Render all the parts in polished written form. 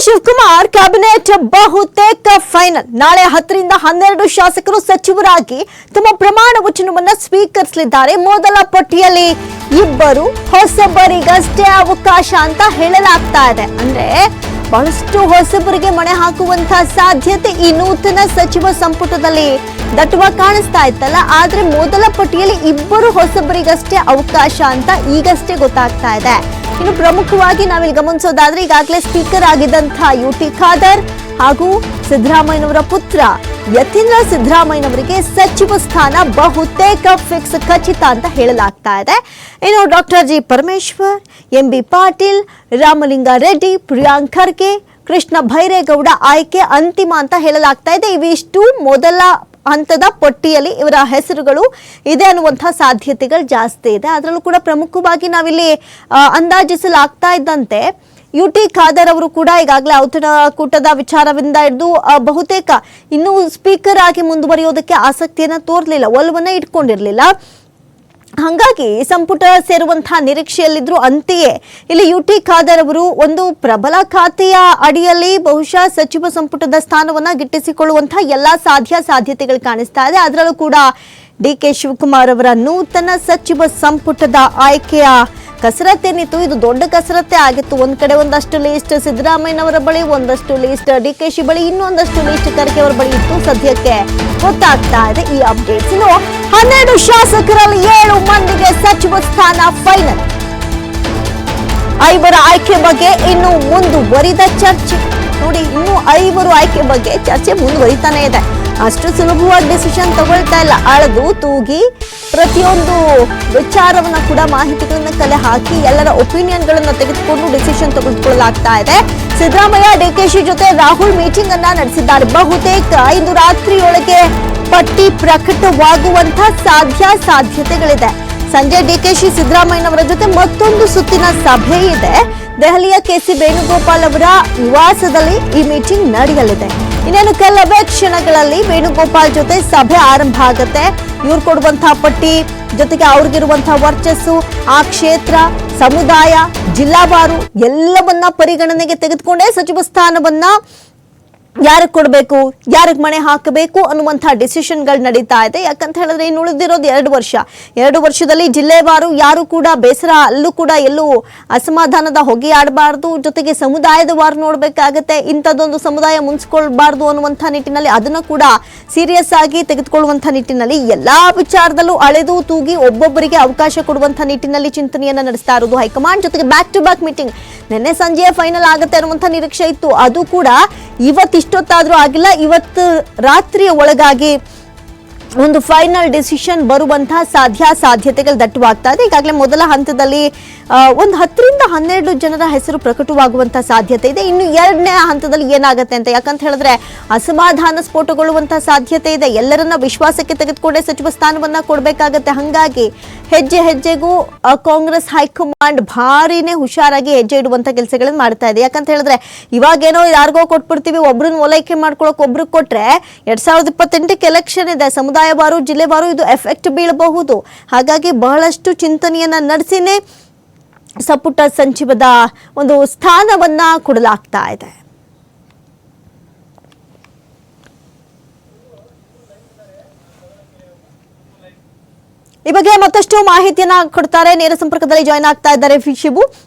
Shivakumar cabinet ಬಹುತೇಕ final. ನಾಳೆ 10 ರಿಂದ 12 ಶಾಸಕರು ಸಚಿವರಾಗಿ ತಮ್ಮ ಪ್ರಮಾಣ ವಚನವನ್ನು ಸ್ವೀಕರಿಸಲಿದ್ದಾರೆ. ಮೊದಲ ಪಟ್ಟಿಯಲ್ಲಿ ಇಬ್ಬರು ಹೊಸಬರಿಗಷ್ಟೇ ಅವಕಾಶ ಅಂತ ಹೇಳಲಾಗ್ತಾ ಇದೆ. ಅಂದ್ರೆ ಬಹಳಷ್ಟು ಹೊಸಬರಿಗೆ ಮಣೆ ಹಾಕುವಂತಹ ಸಾಧ್ಯತೆ ಈ ನೂತನ ಸಚಿವ ಸಂಪುಟದಲ್ಲಿ ದಟ್ಟವಾಗಿ ಕಾಣಿಸ್ತಾ ಇತ್ತಲ್ಲ. ಆದ್ರೆ ಮೊದಲ ಪಟ್ಟಿಯಲ್ಲಿ ಇಬ್ಬರು ಹೊಸಬರಿಗಷ್ಟೇ ಅವಕಾಶ ಅಂತ ಈಗಷ್ಟೇ ಗೊತ್ತಾಗ್ತಾ ಇದೆ. ಇನ್ನು ಪ್ರಮುಖವಾಗಿ ನಾವಿಲ್ಲಿ ಗಮನಿಸೋದಾದ್ರೆ ಈಗಾಗಲೇ ಸ್ಪೀಕರ್ ಆಗಿದ್ದಂತಹ ಯುಟಿ ಖಾದರ್ ಹಾಗೂ ಸಿದ್ದರಾಮಯ್ಯನವರ ಪುತ್ರ ಯತೀಂದ್ರ ಸಿದ್ದರಾಮಯ್ಯನವರಿಗೆ ಸಚಿವ ಸ್ಥಾನ ಬಹುತೇಕ ಫಿಕ್ಸ್ ಖಚಿತ ಅಂತ ಹೇಳಲಾಗ್ತಾ ಇದೆ. ಇನ್ನು doctor G Parameshwar, M B Patil, Ramalinga Reddy, Priyank Kharge, Krishna Byregowda ಆಯ್ಕೆ ಅಂತಿಮ ಅಂತ ಹೇಳಲಾಗ್ತಾ ಇದೆ. ಇವಿಷ್ಟು ಮೊದಲ ಹಂತದ ಪಟ್ಟಿಯಲ್ಲಿ ಇವರ ಹೆಸರುಗಳು ಇದೆ ಅನ್ನುವಂತಹ ಸಾಧ್ಯತೆಗಳು ಜಾಸ್ತಿ ಇದೆ. ಅದರಲ್ಲೂ ಕೂಡ ಪ್ರಮುಖವಾಗಿ ನಾವಿಲ್ಲಿ ಅಂದಾಜಿಸಲಾಗ್ತಾ ಇದ್ದಂತೆ ಯುಟಿ ಖಾದರ್ ಅವರು ಕೂಡ ಈಗಾಗಲೇ ಔತಣಕೂಟದ ವಿಚಾರದಿಂದ ಹಿಡಿದು ಬಹುತೇಕ ಇನ್ನೂ ಸ್ಪೀಕರ್ ಆಗಿ ಮುಂದುವರಿಯೋದಕ್ಕೆ ಆಸಕ್ತಿಯನ್ನ ತೋರ್ಲಿಲ್ಲ, ಒಲವನ್ನ ಇಟ್ಕೊಂಡಿರ್ಲಿಲ್ಲ. ಹಾಗಾಗಿ ಸಂಪುಟ ಸೇರುವಂತಹ ನಿರೀಕ್ಷೆಯಲ್ಲಿದ್ರು. ಅಂತೆಯೇ ಇಲ್ಲಿ ಯುಟಿ ಖಾದರ್ ಅವರು ಒಂದು ಪ್ರಬಲ ಖಾತೆಯ ಅಡಿಯಲ್ಲಿ ಬಹುಶಃ ಸಚಿವ ಸಂಪುಟದ ಸ್ಥಾನವನ್ನ ಗಿಟ್ಟಿಸಿಕೊಳ್ಳುವಂತಹ ಎಲ್ಲಾ ಸಾಧ್ಯತೆಗಳು ಕಾಣಿಸ್ತಾ ಇದೆ. ಅದರಲ್ಲೂ ಕೂಡ ಡಿ.ಕೆ. ಶಿವಕುಮಾರ್ ಅವರ ನೂತನ ಸಚಿವ ಸಂಪುಟದ ಆಯ್ಕೆಯ ಕಸರತ್ತೇನಿತ್ತು, ಇದು ದೊಡ್ಡ ಕಸರತ್ತೇ ಆಗಿತ್ತು. ಒಂದ್ ಕಡೆ ಒಂದಷ್ಟು ಲೀಸ್ಟ್ ಸಿದ್ದರಾಮಯ್ಯನವರ ಬಳಿ, ಒಂದಷ್ಟು ಲೀಸ್ಟ್ ಡಿ.ಕೆ.ಶಿ ಬಳಿ, ಇನ್ನೊಂದಷ್ಟು ಲೀಸ್ಟ್ ಖರ್ಗೆ ಅವರ ಬಳಿ ಇತ್ತು. ಸದ್ಯಕ್ಕೆ ಗೊತ್ತಾಗ್ತಾ ಇದೆ ಈ ಅಪ್ಡೇಟ್ಸ್. ಇನ್ನು 12 ಶಾಸಕರಲ್ಲಿ 7 ಮಂದಿಗೆ ಸಚಿವ ಸ್ಥಾನ ಫೈನಲ್. 5 ಆಯ್ಕೆ ಬಗ್ಗೆ ಇನ್ನು ಮುಂದುವರಿದ ಚರ್ಚೆ. ನೋಡಿ, ಇನ್ನು 5 ಆಯ್ಕೆ ಬಗ್ಗೆ ಚರ್ಚೆ ಮುಂದುವರಿತಾನೆ ಇದೆ. ಅಷ್ಟು ಸುಲಭವಾಗಿ ಡಿಸಿಷನ್ ತಗೊಳ್ತಾ ಇಲ್ಲ. ಅಳದು ತೂಗಿ ಪ್ರತಿಯೊಂದು ವಿಚಾರವನ್ನ ಕೂಡ ಮಾಹಿತಿಗಳನ್ನ ಕಲೆ ಹಾಕಿ ಎಲ್ಲರ ಒಪಿನಿಯನ್ಗಳನ್ನ ತೆಗೆದುಕೊಂಡು ಡಿಸಿಷನ್ ತೆಗೆದುಕೊಳ್ಳಲಾಗ್ತಾ ಇದೆ. ಸಿದ್ದರಾಮಯ್ಯ ಡಿ.ಕೆ.ಶಿ ಜೊತೆ ರಾಹುಲ್ ಮೀಟಿಂಗ್ ಅನ್ನ ನಡೆಸಿದ್ದಾರೆ. ಬಹುತೇಕ ಇಂದು ರಾತ್ರಿಯೊಳಗೆ ಪಟ್ಟಿ ಪ್ರಕಟವಾಗುವಂತಹ ಸಾಧ್ಯತೆಗಳಿದೆ. ಸಂಜೆ ಡಿ.ಕೆ.ಶಿ ಸಿದ್ದರಾಮಯ್ಯನವರ ಜೊತೆ ಮತ್ತೊಂದು ಸುತ್ತಿನ ಸಭೆ ಇದೆ. ದೆಹಲಿಯ ಕೆ.ಸಿ. ವೇಣುಗೋಪಾಲ್ ಅವರ ನಿವಾಸದಲ್ಲಿ ಈ ಮೀಟಿಂಗ್ ನಡೆಯಲಿದೆ. ಇನ್ನೇನು ಕೆಲವೇ ಕ್ಷಣಗಳಲ್ಲಿ ವೇಣುಗೋಪಾಲ್ ಜೊತೆ ಸಭೆ ಆರಂಭ ಆಗುತ್ತೆ. ಇವ್ರು ಕೊಡುವಂತಹ ಪಟ್ಟಿ ಜೊತೆಗೆ ಅವ್ರಿಗಿರುವಂತಹ ವರ್ಚಸ್ಸು, ಆ ಕ್ಷೇತ್ರ, ಸಮುದಾಯ, ಜಿಲ್ಲಾವಾರು ಎಲ್ಲವನ್ನ ಪರಿಗಣನೆಗೆ ತೆಗೆದುಕೊಂಡೇ ಸಚಿವ ಸ್ಥಾನವನ್ನ ಯಾರಿಗೆ ಕೊಡಬೇಕು, ಯಾರಿಗೆ ಮಣೆ ಹಾಕಬೇಕು ಅನ್ನುವಂತಹ ಡಿಸಿಷನ್ಗಳು ನಡೀತಾ ಇದೆ. ಯಾಕಂತ ಹೇಳಿದ್ರೆ ಇನ್ನು ಉಳಿದಿರೋದು 2 ವರ್ಷ. 2 ವರ್ಷದಲ್ಲಿ ಜಿಲ್ಲೆವಾರು ಯಾರು ಕೂಡ ಬೇಸರ, ಅಲ್ಲೂ ಕೂಡ ಎಲ್ಲೂ ಅಸಮಾಧಾನದ ಹೊಗೆ ಆಡಬಾರ್ದು. ಜೊತೆಗೆ ಸಮುದಾಯದ ವಾರು ನೋಡ್ಬೇಕಾಗತ್ತೆ. ಇಂಥದ್ದೊಂದು ಸಮುದಾಯ ಮುನ್ಸ್ಕೊಳ್ಬಾರ್ದು ಅನ್ನುವಂಥ ನಿಟ್ಟಿನಲ್ಲಿ ಅದನ್ನು ಕೂಡ ಸೀರಿಯಸ್ ಆಗಿ ತೆಗೆದುಕೊಳ್ಳುವಂಥ ನಿಟ್ಟಿನಲ್ಲಿ ಎಲ್ಲಾ ವಿಚಾರದಲ್ಲೂ ಅಳೆದು ತೂಗಿ ಒಬ್ಬೊಬ್ಬರಿಗೆ ಅವಕಾಶ ಕೊಡುವಂಥ ನಿಟ್ಟಿನಲ್ಲಿ ಚಿಂತನೆಯನ್ನ ನಡೆಸ್ತಾ ಇರೋದು ಹೈಕಮಾಂಡ್. ಜೊತೆಗೆ ಬ್ಯಾಕ್ ಟು ಬ್ಯಾಕ್ ಮೀಟಿಂಗ್ ನಿನ್ನೆ ಸಂಜೆ ಫೈನಲ್ ಆಗುತ್ತೆ ಅನ್ನುವಂಥ ನಿರೀಕ್ಷೆ ಇತ್ತು. ಅದು ಕೂಡ ಇವತ್ತಿಷ್ಟೊತ್ತಾದ್ರೂ ಆಗಿಲ್ಲ. ಇವತ್ತು ರಾತ್ರಿಯ ಒಳಗಾಗಿ ಒಂದು ಫೈನಲ್ ಡಿಸಿಷನ್ ಬರುವಂತಹ ಸಾಧ್ಯತೆಗಳು ದಟ್ಟವಾಗ್ತಾ ಇದೆ. ಈಗಾಗಲೇ ಮೊದಲ ಹಂತದಲ್ಲಿ ಒಂದು 10 ರಿಂದ 12 ಜನರ ಹೆಸರು ಪ್ರಕಟವಾಗುವಂತಹ ಸಾಧ್ಯತೆ ಇದೆ. ಇನ್ನು 2ನೇ ಹಂತದಲ್ಲಿ ಏನಾಗುತ್ತೆ ಅಂತ, ಯಾಕಂತ ಹೇಳಿದ್ರೆ ಅಸಮಾಧಾನ ಸ್ಫೋಟಗೊಳ್ಳುವಂತಹ ಸಾಧ್ಯತೆ ಇದೆ. ಎಲ್ಲರನ್ನ ವಿಶ್ವಾಸಕ್ಕೆ ತೆಗೆದುಕೊಂಡೇ ಸಚಿವ ಸ್ಥಾನವನ್ನ ಕೊಡಬೇಕಾಗತ್ತೆ. ಹಾಗಾಗಿ ಹೆಜ್ಜೆ ಹೆಜ್ಜೆಗೂ ಕಾಂಗ್ರೆಸ್ ಹೈಕಮಾಂಡ್ ಭಾರಿನೇ ಹುಷಾರಾಗಿ ಹೆಜ್ಜೆ ಇಡುವಂತ ಕೆಲಸಗಳನ್ನ ಮಾಡ್ತಾ ಇದೆ. ಯಾಕಂತ ಹೇಳಿದ್ರೆ ಇವಾಗೇನೋ ಯಾರಿಗೋ ಕೊಟ್ಬಿಡ್ತೀವಿ, ಒಬ್ರನ್ನ ಓಲೈಕೆ ಮಾಡ್ಕೊಳಕ್ ಒಬ್ರಿಗೆ ಕೊಟ್ರೆ 2028ಕ್ಕೆ ಎಲೆಕ್ಷನ್ ಇದೆ. ಸಮುದಾಯವಾರು, ಜಿಲ್ಲೆವಾರು ಇದು ಎಫೆಕ್ಟ್ ಬೀಳಬಹುದು. ಹಾಗಾಗಿ ಬಹಳಷ್ಟು ಚಿಂತನೆಯನ್ನ ನಡೆಸಿನೇ ಸಂಪುಟ ಸಚಿವದ ಒಂದು ಸ್ಥಾನವನ್ನ ಕೊಡಲಾಗ್ತಾ ಇದೆ. ಈ ಬಗ್ಗೆ ಮತ್ತಷ್ಟು ಮಾಹಿತಿಯನ್ನ ಕೊಡ್ತಾರೆ. ನೇರ ಸಂಪರ್ಕದಲ್ಲಿ ಜಾಯ್ನ್ ಆಗ್ತಾ ಇದ್ದಾರೆ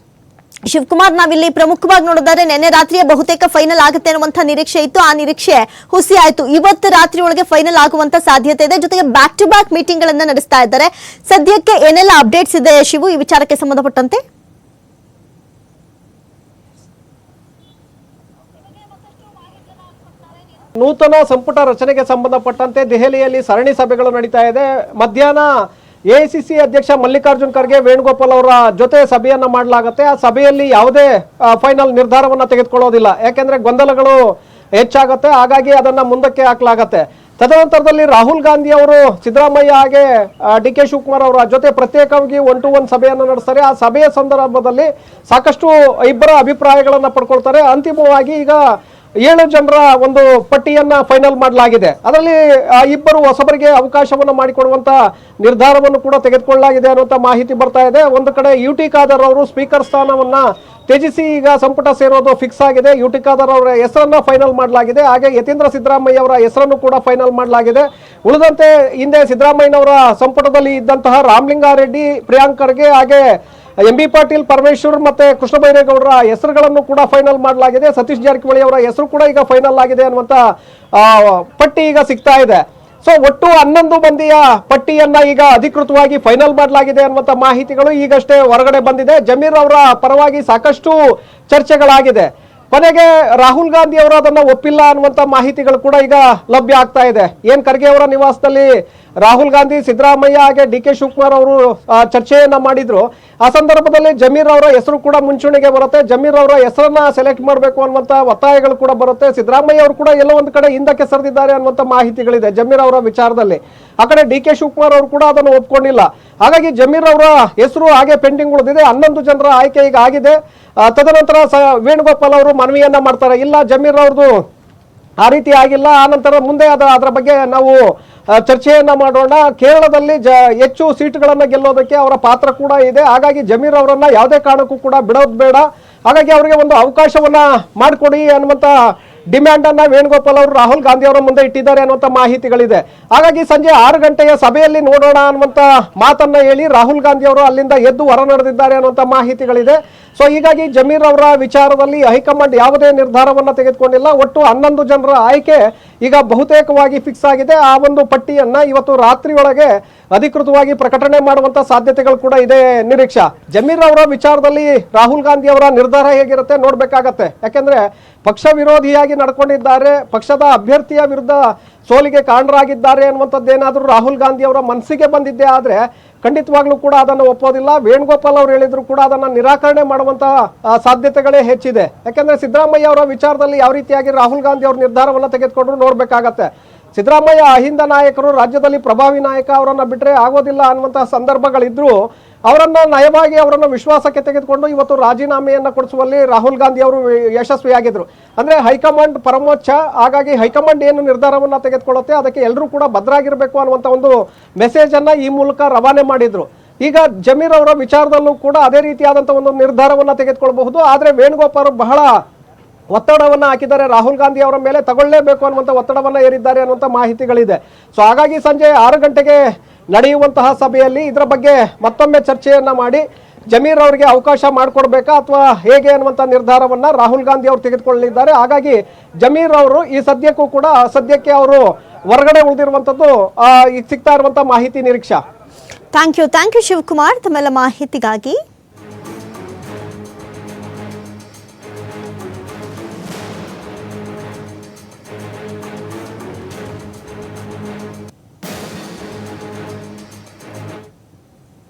ಶಿವಕುಮಾರ್. ನಾವಿಲ್ಲಿ ಪ್ರಮುಖವಾಗಿ ನೋಡಿದರೆ ನಿನ್ನೆ ರಾತ್ರಿಯೇ ಬಹುತೇಕ ಫೈನಲ್ ಆಗುತ್ತೆ ಅನ್ನುವಂಥ ನಿರೀಕ್ಷೆ ಇತ್ತು. ಆ ನಿರೀಕ್ಷೆ ಹುಸಿ ಆಯ್ತು. ಇವತ್ತು ರಾತ್ರಿ ಒಳಗೆ ಫೈನಲ್ ಆಗುವಂತ ಸಾಧ್ಯತೆ ಇದೆ. ಜೊತೆಗೆ ಬ್ಯಾಕ್ ಟು ಬ್ಯಾಕ್ ಮೀಟಿಂಗ್ ಗಳನ್ನ ನಡೆಸ್ತಾ ಇದ್ದಾರೆ. ಸದ್ಯಕ್ಕೆ ಏನೆಲ್ಲ ಅಪ್ಡೇಟ್ಸ್ ಇದೆ ಶಿವು ಈ ವಿಚಾರಕ್ಕೆ ಸಂಬಂಧಪಟ್ಟಂತೆ? ನೂತನ ಸಂಪುಟ ರಚನೆಗೆ ಸಂಬಂಧಪಟ್ಟಂತೆ ದೆಹಲಿಯಲ್ಲಿ ಸರಣಿ ಸಭೆಗಳು ನಡೀತಾ ಇದೆ. ಮಧ್ಯಾಹ್ನ ಎಐಸಿಸಿ ಅಧ್ಯಕ್ಷ ಮಲ್ಲಿಕಾರ್ಜುನ್ ಖರ್ಗೆ, ವೇಣುಗೋಪಾಲ್ ಅವರ ಜೊತೆ ಸಭೆಯನ್ನ ಮಾಡಲಾಗುತ್ತೆ. ಆ ಸಭೆಯಲ್ಲಿ ಯಾವುದೇ ಫೈನಲ್ ನಿರ್ಧಾರವನ್ನ ತೆಗೆದುಕೊಳ್ಳೋದಿಲ್ಲ. ಯಾಕೆಂದ್ರೆ ಗೊಂದಲಗಳು ಹೆಚ್ಚಾಗುತ್ತೆ. ಹಾಗಾಗಿ ಅದನ್ನ ಮುಂದಕ್ಕೆ ಹಾಕಲಾಗತ್ತೆ. ತದನಂತರದಲ್ಲಿ ರಾಹುಲ್ ಗಾಂಧಿ ಅವರು ಸಿದ್ದರಾಮಯ್ಯ ಹಾಗೆ ಡಿ.ಕೆ. ಶಿವಕುಮಾರ್ ಅವರ ಜೊತೆ ಪ್ರತ್ಯೇಕವಾಗಿ 1-to-1 ಸಭೆಯನ್ನು ನಡೆಸ್ತಾರೆ. ಆ ಸಭೆಯ ಸಂದರ್ಭದಲ್ಲಿ ಸಾಕಷ್ಟು ಇಬ್ಬರ ಅಭಿಪ್ರಾಯಗಳನ್ನ ಪಡ್ಕೊಳ್ತಾರೆ. ಅಂತಿಮವಾಗಿ ಈಗ 7 ಜನರ ಒಂದು ಪಟ್ಟಿಯನ್ನ ಫೈನಲ್ ಮಾಡಲಾಗಿದೆ. ಅದರಲ್ಲಿ ಇಬ್ಬರು ಹೊಸಬರಿಗೆ ಅವಕಾಶವನ್ನು ಮಾಡಿಕೊಡುವಂತ ನಿರ್ಧಾರವನ್ನು ಕೂಡ ತೆಗೆದುಕೊಳ್ಳಲಾಗಿದೆ ಅನ್ನುವಂಥ ಮಾಹಿತಿ ಬರ್ತಾ ಇದೆ. ಒಂದು ಕಡೆ UT ಖಾದರ್ ಅವರು ಸ್ಪೀಕರ್ ಸ್ಥಾನವನ್ನ ತ್ಯಜಿಸಿ ಈಗ ಸಂಪುಟ ಸೇರೋದು ಫಿಕ್ಸ್ ಆಗಿದೆ. UT ಖಾದರ್ ಅವರ ಹೆಸರನ್ನ ಫೈನಲ್ ಮಾಡಲಾಗಿದೆ. ಹಾಗೆ ಯತೀಂದ್ರ ಸಿದ್ದರಾಮಯ್ಯ ಅವರ ಹೆಸರನ್ನು ಕೂಡ ಫೈನಲ್ ಮಾಡಲಾಗಿದೆ. ಉಳಿದಂತೆ ಹಿಂದೆ ಸಿದ್ದರಾಮಯ್ಯನವರ ಸಂಪುಟದಲ್ಲಿ ಇದ್ದಂತಹ ರಾಮಲಿಂಗಾರೆಡ್ಡಿ, ಪ್ರಿಯಾಂಕ್ ಖರ್ಗೆ, ಹಾಗೆ MB ಪಾಟೀಲ್, ಪರಮೇಶ್ವರ್ ಮತ್ತೆ ಕೃಷ್ಣ ಬೈರೇಗೌಡರ ಹೆಸರುಗಳನ್ನು ಕೂಡ ಫೈನಲ್ ಮಾಡಲಾಗಿದೆ. ಸತೀಶ್ ಜಾರಕಿಹೊಳಿ ಅವರ ಹೆಸರು ಕೂಡ ಈಗ ಫೈನಲ್ ಆಗಿದೆ ಅನ್ನುವಂತ ಪಟ್ಟಿ ಈಗ ಸಿಗ್ತಾ ಇದೆ. ಸೊ ಒಟ್ಟು 11 ಮಂದಿಯ ಪಟ್ಟಿಯನ್ನ ಈಗ ಅಧಿಕೃತವಾಗಿ ಫೈನಲ್ ಮಾಡಲಾಗಿದೆ ಅನ್ನುವಂತ ಮಾಹಿತಿಗಳು ಈಗಷ್ಟೇ ಹೊರಗಡೆ ಬಂದಿದೆ. ಜಮೀರ್ ಅವರ ಪರವಾಗಿ ಸಾಕಷ್ಟು ಚರ್ಚೆಗಳಾಗಿದೆ. ಕೊನೆಗೆ ರಾಹುಲ್ ಗಾಂಧಿ ಅವರು ಅದನ್ನ ಒಪ್ಪಿಲ್ಲ ಅನ್ನುವಂತ ಮಾಹಿತಿಗಳು ಕೂಡ ಈಗ ಲಭ್ಯ ಆಗ್ತಾ ಇದೆ. ಏನ್ ಖರ್ಗೆ ಅವರ ನಿವಾಸದಲ್ಲಿ ರಾಹುಲ್ ಗಾಂಧಿ, ಸಿದ್ದರಾಮಯ್ಯ ಹಾಗೆ DK ಶಿವಕುಮಾರ್ ಅವರು ಚರ್ಚೆಯನ್ನ ಮಾಡಿದ್ರು. ಆ ಸಂದರ್ಭದಲ್ಲಿ ಜಮೀರ್ ಅವರ ಹೆಸರು ಕೂಡ ಮುಂಚೂಣಿಗೆ ಬರುತ್ತೆ. ಜಮೀರ್ ಅವರ ಹೆಸರನ್ನ ಸೆಲೆಕ್ಟ್ ಮಾಡಬೇಕು ಅನ್ನುವಂತ ಒತ್ತಾಯಗಳು ಕೂಡ ಬರುತ್ತೆ. ಸಿದ್ದರಾಮಯ್ಯ ಅವರು ಕೂಡ ಎಲ್ಲೋ ಒಂದು ಕಡೆ ಹಿಂದಕ್ಕೆ ಸರಿದಿದ್ದಾರೆ ಅನ್ನುವಂತ ಮಾಹಿತಿಗಳಿದೆ ಜಮೀರ್ ಅವರ ವಿಚಾರದಲ್ಲಿ. ಆ ಕಡೆ DK ಶಿವಕುಮಾರ್ ಅವರು ಕೂಡ ಅದನ್ನು ಒಪ್ಕೊಂಡಿಲ್ಲ. ಹಾಗಾಗಿ ಜಮೀರ್ ಅವರ ಹೆಸರು ಹಾಗೆ ಪೆಂಡಿಂಗ್ ಉಳಿದಿದೆ. 11 ಜನರ ಆಯ್ಕೆ ಈಗ ಆಗಿದೆ. ತದನಂತರ ವೇಣುಗೋಪಾಲ್ ಅವರು ಮನವಿಯನ್ನ ಮಾಡ್ತಾರೆ, ಇಲ್ಲ ಜಮೀರ್ ಅವ್ರದ್ದು ಆ ರೀತಿ ಆಗಿಲ್ಲ, ಆ ನಂತರ ಮುಂದೆ ಅದರ ಬಗ್ಗೆ ನಾವು ಚರ್ಚೆಯನ್ನ ಮಾಡೋಣ. ಕೇರಳದಲ್ಲಿ ಹೆಚ್ಚು ಸೀಟುಗಳನ್ನ ಗೆಲ್ಲೋದಕ್ಕೆ ಅವರ ಪಾತ್ರ ಕೂಡ ಇದೆ. ಹಾಗಾಗಿ ಜಮೀರ್ ಅವರನ್ನ ಯಾವುದೇ ಕಾರಣಕ್ಕೂ ಕೂಡ ಬಿಡೋದು ಬೇಡ. ಹಾಗಾಗಿ ಅವರಿಗೆ ಒಂದು ಅವಕಾಶವನ್ನ ಮಾಡಿಕೊಡಿ ಅನ್ನುವಂತ ಡಿಮ್ಯಾಂಡ್ ಅನ್ನ ವೇಣುಗೋಪಾಲ್ ಅವರು ರಾಹುಲ್ ಗಾಂಧಿ ಅವರ ಮುಂದೆ ಇಟ್ಟಿದ್ದಾರೆ ಅನ್ನುವಂತ ಮಾಹಿತಿಗಳಿದೆ. ಹಾಗಾಗಿ ಸಂಜೆ 6 ಗಂಟೆಯ ಸಭೆಯಲ್ಲಿ ನೋಡೋಣ ಅನ್ನುವಂತ ಮಾತನ್ನ ಹೇಳಿ ರಾಹುಲ್ ಗಾಂಧಿ ಅವರು ಅಲ್ಲಿಂದ ಎದ್ದು ಹೊರ ನಡೆದಿದ್ದಾರೆ ಅನ್ನುವಂತ ಮಾಹಿತಿಗಳಿದೆ. ಸೊ ಹೀಗಾಗಿ ಜಮೀರ್ ಅವರ ವಿಚಾರದಲ್ಲಿ ಹೈಕಮಾಂಡ್ ಯಾವುದೇ ನಿರ್ಧಾರವನ್ನ ತೆಗೆದುಕೊಂಡಿಲ್ಲ. ಒಟ್ಟು 11 ಜನರ ಆಯ್ಕೆ ಈಗ ಬಹುತೇಕವಾಗಿ ಫಿಕ್ಸ್ ಆಗಿದೆ. ಆ ಒಂದು ಪಟ್ಟಿಯನ್ನ ಇವತ್ತು ರಾತ್ರಿ ಒಳಗೆ ಅಧಿಕೃತವಾಗಿ ಪ್ರಕಟಣೆ ಮಾಡುವಂತ ಸಾಧ್ಯತೆಗಳು ಕೂಡ ಇದೆ ನಿರೀಕ್ಷಾ. ಜಮೀರ್ ಅವರ ವಿಚಾರದಲ್ಲಿ ರಾಹುಲ್ ಗಾಂಧಿ ಅವರ ನಿರ್ಧಾರ ಹೇಗಿರುತ್ತೆ ನೋಡ್ಬೇಕಾಗತ್ತೆ. ಯಾಕೆಂದ್ರೆ ಪಕ್ಷ ವಿರೋಧಿಯಾಗಿ ನಡ್ಕೊಂಡಿದ್ದಾರೆ, ಪಕ್ಷದ ಅಭ್ಯರ್ಥಿಯ ವಿರುದ್ಧ ಸೋಲಿಗೆ ಕಾರಣರಾಗಿದ್ದಾರೆ ಅನ್ನುವಂಥದ್ದೇನಾದ್ರೂ ರಾಹುಲ್ ಗಾಂಧಿ ಅವರ ಮನಸ್ಸಿಗೆ ಬಂದಿದ್ದೇ ಆದ್ರೆ ಖಂಡಿತವಾಗ್ಲೂ ಕೂಡ ಅದನ್ನು ಒಪ್ಪೋದಿಲ್ಲ. ವೇಣುಗೋಪಾಲ್ ಅವರು ಹೇಳಿದ್ರು ಕೂಡ ಅದನ್ನ ನಿರಾಕರಣೆ ಮಾಡುವಂತಹ ಸಾಧ್ಯತೆಗಳೇ ಹೆಚ್ಚಿದೆ. ಯಾಕಂದ್ರೆ ಸಿದ್ದರಾಮಯ್ಯ ಅವರ ವಿಚಾರದಲ್ಲಿ ಯಾವ ರೀತಿಯಾಗಿ ರಾಹುಲ್ ಗಾಂಧಿ ಅವರು ನಿರ್ಧಾರವನ್ನ ತೆಗೆದುಕೊಂಡ್ರು ನೋಡ್ಬೇಕಾಗತ್ತೆ. ಸಿದ್ದರಾಮಯ್ಯ ಅಹಿಂದ ನಾಯಕರು, ರಾಜ್ಯದಲ್ಲಿ ಪ್ರಭಾವಿ ನಾಯಕ, ಅವರನ್ನ ಬಿಟ್ರೆ ಆಗೋದಿಲ್ಲ ಅನ್ನುವಂತಹ ಸಂದರ್ಭಗಳಿದ್ರು ಅವರನ್ನ ನಯವಾಗಿ ಅವರನ್ನು ವಿಶ್ವಾಸಕ್ಕೆ ತೆಗೆದುಕೊಂಡು ಇವತ್ತು ರಾಜೀನಾಮೆಯನ್ನ ಕೊಡಿಸುವಲ್ಲಿ ರಾಹುಲ್ ಗಾಂಧಿ ಅವರು ಯಶಸ್ವಿಯಾಗಿದ್ರು. ಅಂದ್ರೆ ಹೈಕಮಾಂಡ್ ಪರಮೋಚ್ಚ. ಹಾಗಾಗಿ ಹೈಕಮಾಂಡ್ ಏನು ನಿರ್ಧಾರವನ್ನ ತೆಗೆದುಕೊಳ್ಳುತ್ತೆ ಅದಕ್ಕೆ ಎಲ್ಲರೂ ಕೂಡ ಭದ್ರಾಗಿರ್ಬೇಕು ಅನ್ನುವಂತ ಒಂದು ಮೆಸೇಜ್ ಅನ್ನ ಈ ಮೂಲಕ ರವಾನೆ ಮಾಡಿದ್ರು. ಈಗ ಜಮೀರ್ ಅವರ ವಿಚಾರದಲ್ಲೂ ಕೂಡ ಅದೇ ರೀತಿಯಾದಂತಹ ಒಂದು ನಿರ್ಧಾರವನ್ನ ತೆಗೆದುಕೊಳ್ಳಬಹುದು. ಆದ್ರೆ ವೇಣುಗೋಪಾಲ್ ಬಹಳ ಒತ್ತಡವನ್ನ ಹಾಕಿದ್ದಾರೆ ರಾಹುಲ್ ಗಾಂಧಿ ಅವರ ಮೇಲೆ, ತಗೊಳ್ಳೇಬೇಕು ಅನ್ನುವಂಥ ಒತ್ತಡವನ್ನ ಹೇರಿದ್ದಾರೆ ಅನ್ನುವಂಥ ಮಾಹಿತಿಗಳಿದೆ. ಸೊ ಹಾಗಾಗಿ ಸಂಜೆ 6 ಗಂಟೆಗೆ ನಡೆಯುವಂತಹ ಸಭೆಯಲ್ಲಿ ಇದರ ಬಗ್ಗೆ ಮತ್ತೊಮ್ಮೆ ಚರ್ಚೆಯನ್ನ ಮಾಡಿ ಜಮೀರ್ ಅವರಿಗೆ ಅವಕಾಶ ಮಾಡಿಕೊಡ್ಬೇಕಾ ಅಥವಾ ಹೇಗೆ ಅನ್ನುವಂಥ ನಿರ್ಧಾರವನ್ನ ರಾಹುಲ್ ಗಾಂಧಿ ಅವರು ತೆಗೆದುಕೊಳ್ಳಲಿದ್ದಾರೆ. ಹಾಗಾಗಿ ಜಮೀರ್ ಅವರು ಈ ಸದ್ಯಕ್ಕೂ ಕೂಡ ಸದ್ಯಕ್ಕೆ ಅವರು ಹೊರಗಡೆ ಉಳಿದಿರುವಂಥದ್ದು ಈಗ ಸಿಗ್ತಾ ಇರುವಂಥ ಮಾಹಿತಿ ನಿರೀಕ್ಷಾ. ಥ್ಯಾಂಕ್ ಯು ಶಿವಕುಮಾರ್ ತಮ್ಮೆಲ್ಲ ಮಾಹಿತಿಗಾಗಿ.